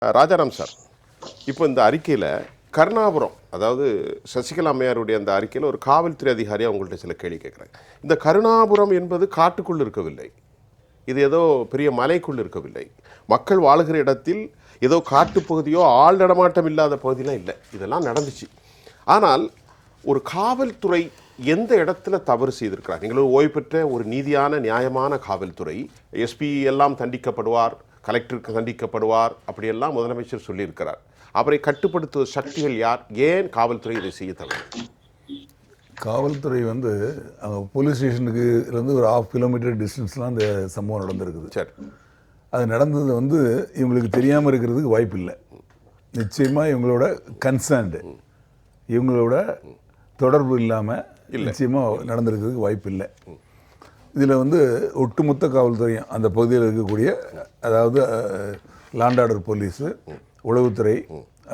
Rajaram sir, இப்போ இந்த அறிக்கையில் கருணாபுரம், அதாவது சசிகலா அம்மையாருடைய அந்த அறிக்கையில் ஒரு காவல்துறை அதிகாரி அவங்கள்ட்ட சில கேள்வி கேட்குறாங்க. இந்த கருணாபுரம் என்பது காட்டுக்குள் இருக்கவில்லை, இது ஏதோ பெரிய மலைக்குள் இருக்கவில்லை, மக்கள் வாழுகிற இடத்தில் ஏதோ காட்டுப்பகுதியோ ஆள் நடமாட்டம் இல்லாத பகுதியெலாம் இல்லை, இதெல்லாம் நடந்துச்சு. ஆனால் ஒரு காவல்துறை எந்த இடத்துல தவறு செய்திருக்கிறார்? நீங்கள் ஓய்வு பெற்ற ஒரு நீதியான நியாயமான காவல்துறை, எஸ்பி எல்லாம் தண்டிக்கப்படுவார், கலெக்டருக்கு தண்டிக்கப்படுவார், அப்படியெல்லாம் முதலமைச்சர் சொல்லியிருக்கிறார். அவரை கட்டுப்படுத்தும் சக்திகள் யார்? ஏன் காவல்துறை இதை செய்ய தவறு? காவல்துறை போலீஸ் ஸ்டேஷனுக்கு இருந்து ஒரு 1/2 கிலோமீட்டர் டிஸ்டன்ஸ்லாம் அந்த சம்பவம் நடந்திருக்குது. சரி, அது நடந்தது இவங்களுக்கு தெரியாமல் இருக்கிறதுக்கு வாய்ப்பு இல்லை. நிச்சயமாக இவங்களோட கன்சர்ன்டு, இவங்களோட தொடர்பு இல்லாமல் நிச்சயமாக நடந்திருக்கிறதுக்கு வாய்ப்பு இல்லை. இதில் ஒட்டுமொத்த காவல்துறையும் அந்த பகுதியில் இருக்கக்கூடிய, அதாவது லாண்ட் ஆர்டர் போலீஸு, உளவுத்துறை,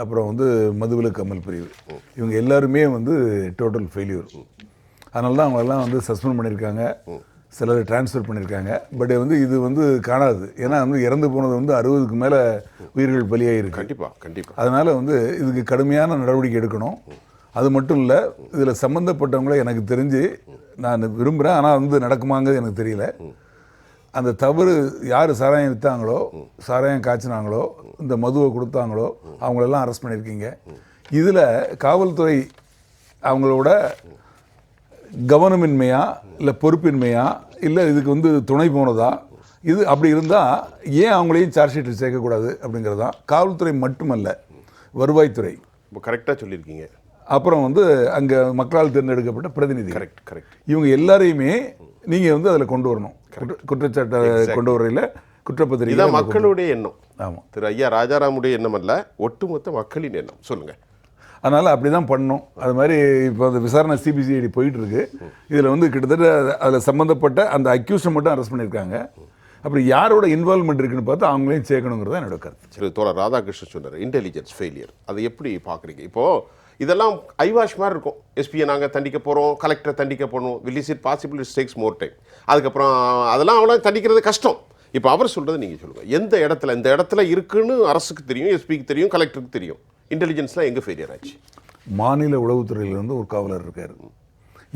அப்புறம் மதுவிலக்கு அமல் பிரிவு, இவங்க எல்லாருமே டோட்டல் ஃபெயில்யூர். அதனால தான் அவங்களெல்லாம் சஸ்பெண்ட் பண்ணியிருக்காங்க, சிலர் டிரான்ஸ்ஃபர் பண்ணியிருக்காங்க. பட் இது காணாது. ஏன்னா இறந்து போனது 60க்கு மேலே உயிர்கள் பலியாகிருக்கு. கண்டிப்பாக. அதனால் இதுக்கு கடுமையான நடவடிக்கை எடுக்கணும். அது மட்டும் இல்லை, இதில் சம்மந்தப்பட்டவங்கள எனக்கு தெரிஞ்சு நான் விரும்புகிறேன், ஆனால் நடக்குமாங்கிறது எனக்கு தெரியல. அந்த தவறு யார் சாராயம் விற்றாங்களோ, சாராயம் காய்ச்சினாங்களோ, இந்த மதுவை கொடுத்தாங்களோ, அவங்களெல்லாம் அரெஸ்ட் பண்ணியிருக்கீங்க. இதில் காவல்துறை அவங்களோட கவனமின்மையா இல்லை பொறுப்பின்மையா இல்லை இதுக்கு துணை போனதா, இது அப்படி இருந்தால் ஏன் அவங்களையும் சார்ஜ் ஷீட்டில் சேர்க்கக்கூடாது அப்படிங்கிறது தான். காவல்துறை மட்டுமல்ல, வருவாய்த்துறை. இப்போ கரெக்டாக சொல்லியிருக்கீங்க. அப்புறம் அங்கே மக்களால் தேர்ந்தெடுக்கப்பட்ட பிரதிநிதி, கரெக்ட், இவங்க எல்லாரையுமே நீங்கள் அதில் கொண்டு வரணும். குற்றச்சாட்டை கொண்டு வரையில் குற்றப்பத்திரிகை மக்களுடைய எண்ணம். ஆமாம், திரு ஐயா ராஜாராமுடைய எண்ணம் அல்ல, ஒட்டுமொத்த மக்களின் எண்ணம். சொல்லுங்கள். அதனால் அப்படி தான் பண்ணணும். அது மாதிரி இப்போ அந்த விசாரணை சிபிசிஐடி போயிட்டுருக்கு. இதில் கிட்டத்தட்ட அதில் சம்மந்தப்பட்ட அந்த அக்யூஸை மட்டும் அரெஸ்ட் பண்ணியிருக்காங்க. அப்படி யாரோட இன்வால்மெண்ட் இருக்குன்னு பார்த்து அவங்களையும் சேர்க்கணுங்கிறது என்னோட கருத்து. சரி, தோழர் ராதாகிருஷ்ணன் சொன்னார் இன்டெலிஜென்ஸ் ஃபெயிலியர், அதை எப்படி பார்க்குறீங்க? இப்போது இதெல்லாம் ஐவாஷ் மாதிரி இருக்கும். எஸ்பியை நாங்கள் தண்டிக்க போகிறோம், கலெக்டரை தண்டிக்க போகணும், will is it possible, it takes more time. அதுக்கப்புறம் அதெல்லாம் அவ்வளோ தண்டிக்கிறது கஷ்டம். இப்போ அவர் சொல்கிறது நீங்கள் சொல்லுங்கள். எந்த இடத்துல இந்த இடத்துல இருக்குன்னு அரசுக்கு தெரியும், எஸ்பிக்கு தெரியும், கலெக்டருக்கு தெரியும். இன்டெலிஜென்ஸ்லாம் எங்கே ஃபெயிலியர் ஆச்சு? மாநில உளவுத்துறையிலேருந்து ஒரு காவலர் இருக்கார்.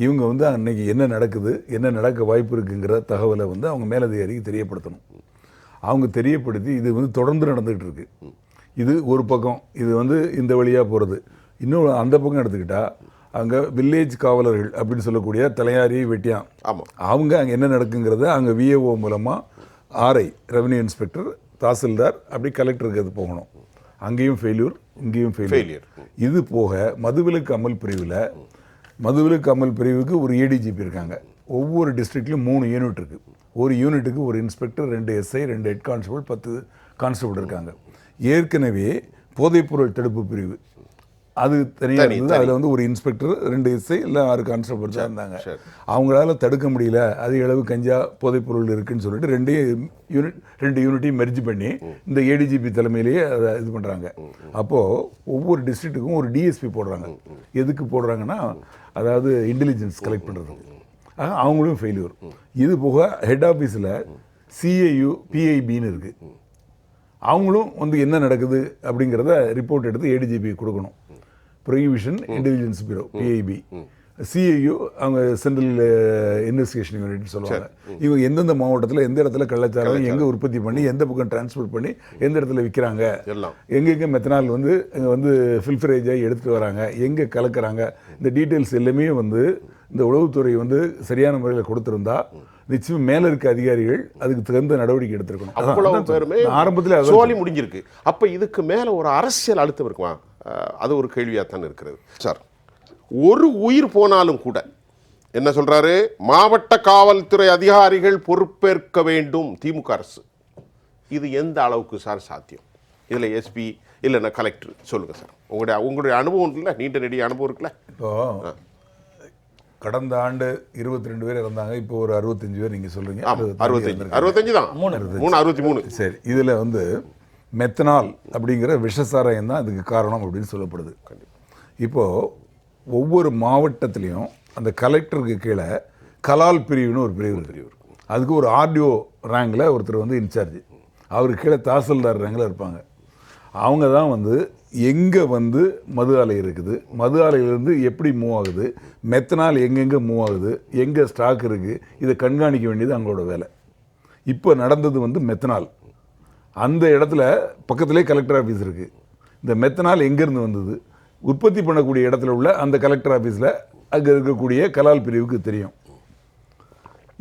இவங்க அன்னைக்கு என்ன நடக்குது, என்ன நடக்க வாய்ப்பு இருக்குங்கிற தகவலை அவங்க மேலதிகாரிக்கு தெரியப்படுத்தணும். அவங்க தெரியப்படுத்தி இது தொடர்ந்து நடந்துகிட்டு இருக்கு. இது ஒரு பக்கம், இது இந்த வழியாக போகிறது. இன்னொரு அந்த பக்கம் எடுத்துக்கிட்டால் அங்கே வில்லேஜ் காவலர்கள் அப்படின்னு சொல்லக்கூடிய தலையாரி, வெட்டியான், அவங்க அங்கே என்ன நடக்குங்கிறத அங்கே விஏஓ மூலமாக ஆர்ஐ, ரெவன்யூ இன்ஸ்பெக்டர், தாசில்தார், அப்படி கலெக்டருக்கு அது போகணும். அங்கேயும் ஃபெயிலியர், இங்கேயும் ஃபெயிலியர். இது போக மதுவிலக்கு அமல் பிரிவில், மதுவிலக்கு அமல் பிரிவுக்கு ஒரு ஏடிஜிபி இருக்காங்க. ஒவ்வொரு டிஸ்ட்ரிக்ட்லையும் 3 யூனிட் இருக்குது. ஒரு யூனிட்டுக்கு ஒரு inspector, 2 SI, 2 head constable, 10 constable இருக்காங்க. ஏற்கனவே போதைப்பொருள் தடுப்பு பிரிவு அது தனியாக இருந்தது. அதில் ஒரு இன்ஸ்பெக்டர், 2 எஸ்ஐ, இல்லை 6 கான்ஸ்டபிள் தான் இருந்தாங்க. அவங்களால தடுக்க முடியல, அதிக அளவு கஞ்சா போதைப்பொருள் இருக்குன்னு சொல்லிட்டு 2 யூனிட்டையும் மெர்ஜ் பண்ணி இந்த ஏடிஜிபி தலைமையிலேயே அதை இது பண்ணுறாங்க. அப்போது ஒவ்வொரு டிஸ்ட்ரிக்ட்டுக்கும் ஒரு டிஎஸ்பி போடுறாங்க. எதுக்கு போடுறாங்கன்னா, அதாவது இன்டெலிஜென்ஸ் கலெக்ட் பண்ணுறதுக்கு. அவங்களும் ஃபெயிலியூர். இது போக ஹெட் ஆஃபீஸில் சிஐயு, பிஐபின்னு இருக்குது. அவங்களும் என்ன நடக்குது அப்படிங்கிறத ரிப்போர்ட் எடுத்து ஏடிஜிபி கொடுக்கணும். Prohibition intelligence bureau, PIB. CIU அவங்க சென்ட்ரல் இன்வெஸ்டிகேஷன் யூனிட்னு சொல்லுவாங்க. இவங்க எந்தெந்த மாவட்டத்தில் எந்த இடத்துல கள்ளச்சாரம் எங்கே உற்பத்தி பண்ணி, எந்த பக்கம் டிரான்ஸ்போர்ட் பண்ணி, எந்த இடத்துல விற்கிறாங்க, எங்கெங்கே மெத்தனால் இங்கே ஃபில்ஃபரேஜ் ஆகி எடுத்துகிட்டு வராங்க, எங்கே கலக்கிறாங்க, இந்த டீட்டெயில்ஸ் எல்லாமே இந்த உளவுத்துறை சரியான முறையில் கொடுத்துருந்தா நிச்சயம் மேல இருக்க அதிகாரிகள் அதுக்கு தகுந்த நடவடிக்கை எடுத்திருக்கணும். அவ்வளவு பேருமே ஆரம்பத்தில் சோழி முடிஞ்சிருக்கு. அப்போ இதுக்கு மேலே ஒரு அரசியல் அழுத்தம் இருக்குமா? அது ஒரு கேள்வியாக தான் இருக்கிறது. சார், ஒரு உயிர் போனாலும் கூட என்ன சொல்றாரு? மாவட்ட காவல்துறை அதிகாரிகள் பொறுப்பேற்க வேண்டும் திமுக அரசு. இது எந்த அளவுக்கு சார் சாத்தியம்? இதில் எஸ்பி இல்லைன்னா கலெக்டர், சொல்லுங்க சார். உங்களுடைய அனுபவம் இல்லை, நீண்ட நெடிய அனுபவம் இருக்குல்ல. இப்போ கடந்த ஆண்டு 22 பேர் இறந்தாங்க. இப்போ ஒரு 65 பேர் நீங்கள் சொல்கிறீங்க. 65 தான், 63. சரி, இதில் மெத்தனால் அப்படிங்கிற விஷசாராயம் தான் இதுக்கு காரணம் அப்படின்னு சொல்லப்படுது. இப்போது ஒவ்வொரு மாவட்டத்திலையும் அந்த கலெக்டருக்கு கீழே கலால் பிரிவுன்னு ஒரு பிரிவு இருக்குது. அதுக்கு ஒரு ஆர்டிஓ ரேங்கில் ஒருத்தர் இன்சார்ஜ், அவருக்கு கீழே தாசில்தார் ரேங்கில் இருப்பாங்க. அவங்க தான் வந்து எங்கே வந்து மது ஆலை இருக்குது, மது ஆலையிலேருந்து எப்படி மூவ் ஆகுது, மெத்தனால் எங்கெங்கே மூவ் ஆகுது, எங்கே ஸ்டாக் இருக்குது, இதை கண்காணிக்க வேண்டியது அவங்களோட வேலை. இப்போ நடந்தது வந்து மெத்தனால். அந்த இடத்துல பக்கத்துலேயே கலெக்டர் ஆஃபீஸ் இருக்குது. இந்த மெத்தனால் எங்கேருந்து வந்தது, உற்பத்தி பண்ணக்கூடிய இடத்துல உள்ள அந்த கலெக்டர் ஆஃபீஸில் அங்கே இருக்கக்கூடிய கலால் பிரிவுக்கு தெரியும்.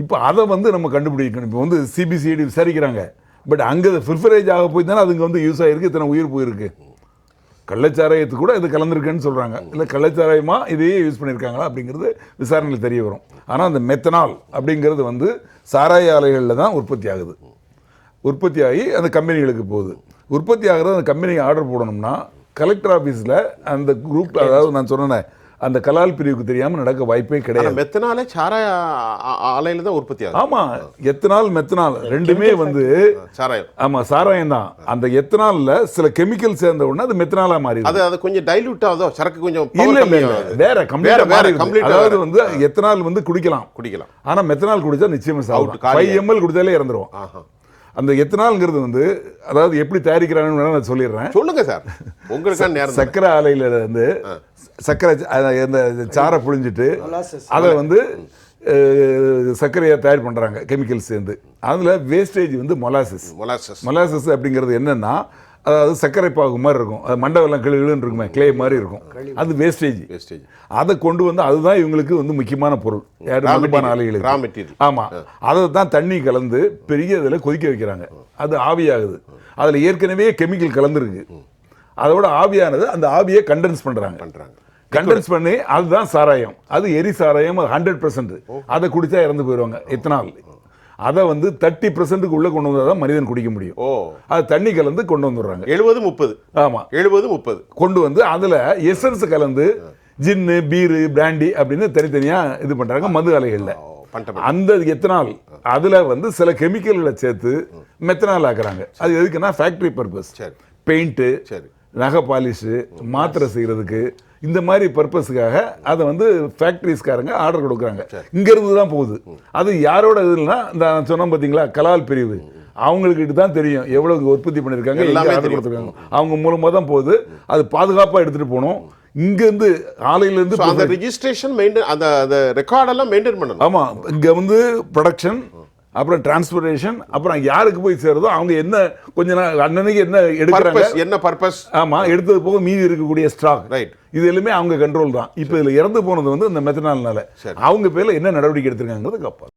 இப்போ அதை வந்து நம்ம கண்டுபிடிக்கணும். இப்போ வந்து சிபிசிஐடி விசாரிக்கிறாங்க. பட் அங்கே ஃபில்ஃபரேஜ் ஆக போய் தானே அதுங்க வந்து யூஸ் ஆகிருக்கு, இத்தனை உயிர் போயிருக்கு. கள்ளச்சாராயத்துக்கு கூட இது கலந்துருக்குன்னு சொல்கிறாங்க. இல்லை கள்ளச்சாராயமாக இதையே யூஸ் பண்ணியிருக்காங்களா அப்படிங்கிறது விசாரணையில் தெரிய வரும். ஆனால் அந்த மெத்தனால் அப்படிங்கிறது வந்து சாராய ஆலைகளில் தான் உற்பத்தி ஆகுது. உற்பத்தி ஆகி அந்த கம்பெனிகளுக்கு போகுது. உற்பத்தி ஆகிறது அந்த கம்பெனிக்கு ஆர்டர் போடணும்னா கலெக்டர் ஆஃபீஸில் அந்த குரூப், அதாவது நான் சொன்னேன் அந்த கலால் பிரிவுக்கு தெரியாமல் நடக்க வாய்ப்பே கிடையாது. மெத்தனாலே சாராய ஆலையில தான் உற்பத்தி ஆகுது. ஆமாம், எத்தனால் மெத்தனால் ரெண்டுமே வந்து சாராயம். ஆமாம், சாராயம் தான். அந்த எத்தனாலில் சில கெமிக்கல் சேர்ந்த உடனே அது மெத்தனாலாக மாறி அது கொஞ்சம் டைல்யூட் ஆகுதோ, சரக்கு கொஞ்சம் இல்லை வேற கம்ப்ளீட். அதாவது வந்து எத்தனால் வந்து குடிக்கலாம், ஆனால் மெத்தனால் குடிச்சா நிச்சயமா சாப்பிடும். 5 ml குடிச்சாலே இறந்துரும். அந்த எத்தனால்ங்கிறது வந்து அதாவது எப்படி தயாரிக்கிறாங்கன்னு நான் சொல்லிடுறேன். சொல்லுங்க சார். உங்களுக்கு சர்க்கரை ஆலையில வந்து சர்க்கரை இந்த சாரை புழிஞ்சிட்டு அதை வந்து சர்க்கரையை தயார் பண்ணுறாங்க கெமிக்கல் சேர்ந்து. அதில் வேஸ்டேஜ் வந்து மொலாசஸ் அப்படிங்கிறது என்னன்னா, அதாவது சர்க்கரை பாகு மாதிரி இருக்கும், அது மண்டவெல்லாம் கிளுன்னு இருக்குமே, கிளே மாதிரி இருக்கும், அது வேஸ்டேஜ். அதை கொண்டு வந்து அதுதான் இவங்களுக்கு வந்து முக்கியமான பொருள், மதுபான ஆலைகளுக்கு. ஆமாம், அதை தான் தண்ணி கலந்து பெரிய இதில் கொதிக்க வைக்கிறாங்க. அது ஆவியாகுது. அதில் ஏற்கனவே கெமிக்கல் கலந்துருக்கு. அதோட ஆவியானது அந்த ஆவியை கண்டென்ஸ் பண்ணுறாங்க. கண்டென்ஸ் பண்ணி அதுதான் சாராயம். அது எரி சாராயம், 100%. அதை குடிச்சா இறந்து போயிடுவாங்க. எத்தனால் அதை வந்து 30% உள்ள கொண்டு வந்தால் தான் மனிதன் குடிக்க முடியும். அது தண்ணி கலந்து கொண்டு வந்துடுறாங்க. 70-30. ஆமாம், 70-30 கொண்டு வந்து அதில் எசன்ஸ் கலந்து ஜின்னு, பீரு, பிராண்டி அப்படின்னு தனித்தனியாக இது பண்ணுறாங்க மது ஆலைகளில். அந்த எத்தனால் அதில் வந்து சில கெமிக்கல்களை சேர்த்து மெத்தனால் ஆக்குறாங்க. அது எதுக்குன்னா ஃபேக்டரி பர்பஸ், பெயிண்ட்டு, நகை பாலிஷு, மாத்திரை செய்கிறதுக்கு, இந்த மாதிரி பர்பஸுக்காக அதை வந்து ஃபேக்ட்ரிஸ்காரங்க ஆர்டர் கொடுக்குறாங்க. இங்கேருந்து தான் போகுது. அது யாரோட இதுனா இந்த சொன்னோம் பார்த்தீங்களா, கலால் பிரிவு, அவங்கக்கிட்ட தான் தெரியும் எவ்வளவு உற்பத்தி பண்ணியிருக்காங்க, எங்கே ஆர்டர் கொடுத்துருக்காங்க. அவங்க மூலமாக தான் போகுது. அது பாதுகாப்பாக எடுத்துகிட்டு போகணும். இங்கேருந்து ஆலையிலேருந்து அந்த ரெஜிஸ்ட்ரேஷன் மெயின்டைன், அந்த ரெக்கார்டெல்லாம் மெயின்டைன் பண்ணணும். ஆமாம், இங்கே வந்து ப்ரொடக்ஷன், அப்புறம் டிரான்ஸ்போர்டேஷன், அப்புறம் யாருக்கு போய் சேருதோ அவங்க என்ன கொஞ்ச நாள் அன்னன்னைக்கு என்ன எடுக்கிறாங்க, என்ன பர்பஸ், ஆமாம், எடுத்தது போக மீதி இருக்கக்கூடிய ஸ்டாக், இது எல்லாமே அவங்க கண்ட்ரோல் தான். இப்போ இதில் இறந்து போனது வந்து இந்த மெத்தனால்னால அவங்க பேரில் என்ன நடவடிக்கை எடுத்திருக்காங்கிறது காப்பாது.